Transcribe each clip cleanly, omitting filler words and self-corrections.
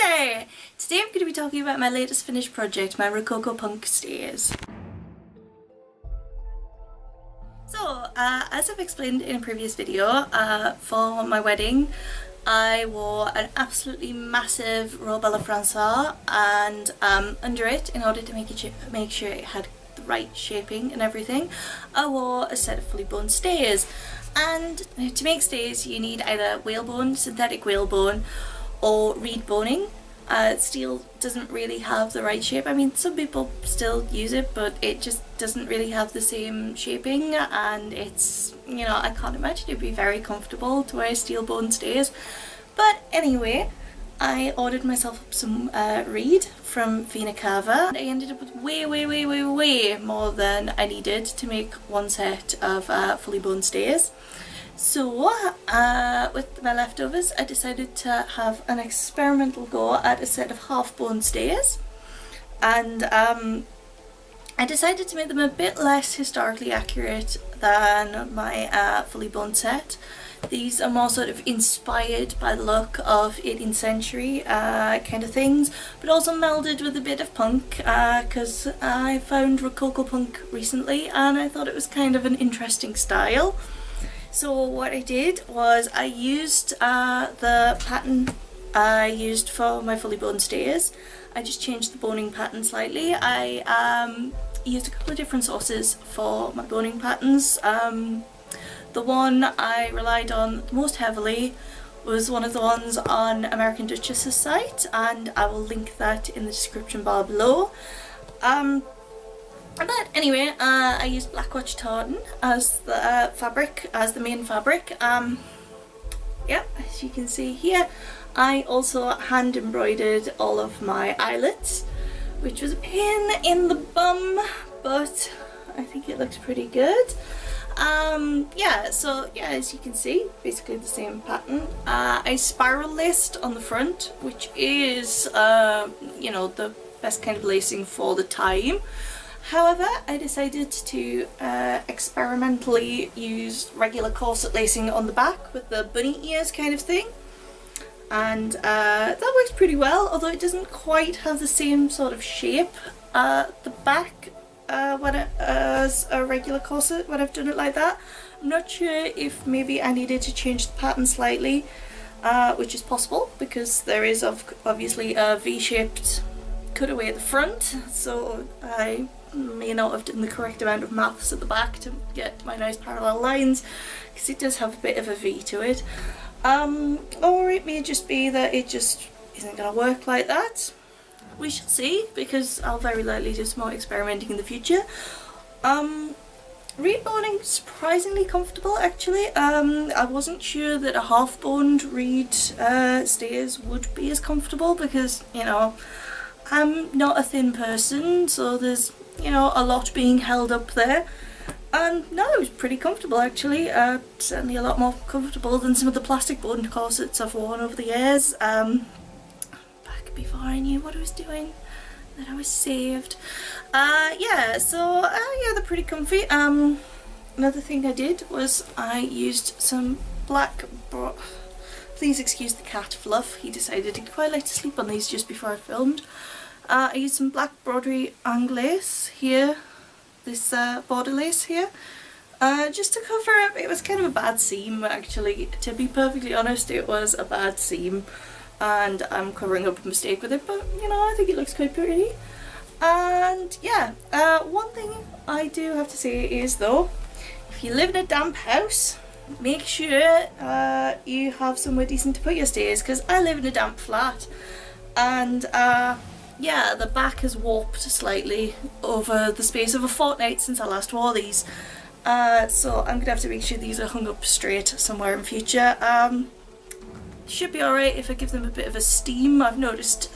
there! Today I'm going to be talking about my latest finished project, my Rococopunk Stays. So, as I've explained in a previous video, for my wedding I wore an absolutely massive Robella Francois, and under it, in order to make sure it had the right shaping and everything, I wore a set of fully boned stays. And to make stays you need either whalebone, synthetic whalebone, or reed boning. Steel doesn't really have the right shape. I mean, some people still use it, but it just doesn't really have the same shaping, and it's, you know, I can't imagine it'd be very comfortable to wear steel bone stays. But anyway, I ordered myself up some reed from Vina Cava, and I ended up with way more than I needed to make one set of fully boned stays. So with my leftovers I decided to have an experimental go at a set of half-bone stays, and I decided to make them a bit less historically accurate than my fully boned set. These are more sort of inspired by the look of 18th century kind of things, but also melded with a bit of punk, because I found Rococopunk recently and I thought it was kind of an interesting style. So what I did was I used the pattern I used for my fully boned stays. I just changed the boning pattern slightly. I used a couple of different sources for my boning patterns. The one I relied on most heavily was one of the ones on American Duchess's site, and I will link that in the description bar below. But anyway, I used black watch tartan as the fabric, as the main fabric. Yeah, as you can see here, I also hand embroidered all of my eyelets, which was a pain in the bum, but I think it looks pretty good. Yeah, so yeah, as you can see, basically the same pattern. I spiral laced on the front, which is, you know, the best kind of lacing for the time. However, I decided to experimentally use regular corset lacing on the back with the bunny ears kind of thing, and that works pretty well, although it doesn't quite have the same sort of shape at the back as a regular corset when I've done it like that. I'm not sure if maybe I needed to change the pattern slightly, which is possible because there is obviously a V-shaped cutaway at the front, so I may not have done the correct amount of maths at the back to get my nice parallel lines, because it does have a bit of a V to it. Or it may just be that it just isn't going to work like that. We shall see, because I'll very likely do some more experimenting in the future. Reed boning, surprisingly comfortable actually. I wasn't sure that a half-boned reed stays would be as comfortable, because, you know, I'm not a thin person, so there's, you know, a lot being held up there. And no, it was pretty comfortable actually. Certainly a lot more comfortable than some of the plastic boned corsets I've worn over the years. Back before I knew what I was doing, that I was saved. Yeah, so yeah, they're pretty comfy. Another thing I did was I used some black please excuse the cat Fluff, he decided he'd quite like to sleep on these just before I filmed. I used some black broderie anglaise here, this border lace here, just to cover up. It was kind of a bad seam actually, to be perfectly honest. It was a bad seam and I'm covering up a mistake with it, but you know, I think it looks quite pretty. And yeah, one thing I do have to say is though, if you live in a damp house, make sure you have somewhere decent to put your stays, because I live in a damp flat, and yeah, the back has warped slightly over the space of a fortnight since I last wore these. So I'm gonna have to make sure these are hung up straight somewhere in future. Should be alright if I give them a bit of a steam. I've noticed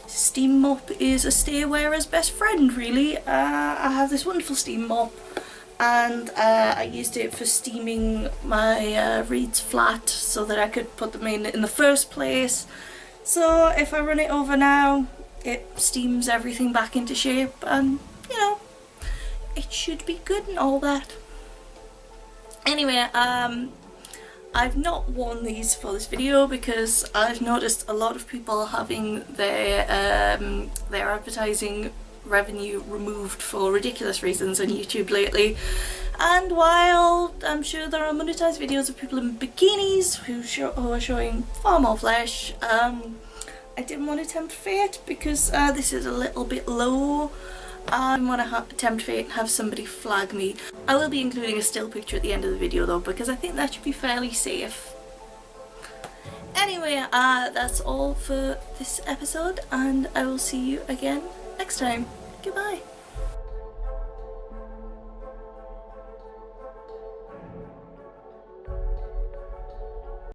steam mop is a stay wearer's best friend really. I have this wonderful steam mop, and I used it for steaming my reeds flat so that I could put them in the first place. So if I run it over now, it steams everything back into shape, and you know, it should be good and all that. Anyway, I've not worn these for this video because I've noticed a lot of people having their advertising revenue removed for ridiculous reasons on YouTube lately. And while I'm sure there are monetized videos of people in bikinis who are showing far more flesh, I didn't want to tempt fate because this is a little bit low. I didn't want to tempt fate and have somebody flag me. I will be including a still picture at the end of the video though, because I think that should be fairly safe. Anyway, that's all for this episode, and I will see you again next time. Goodbye.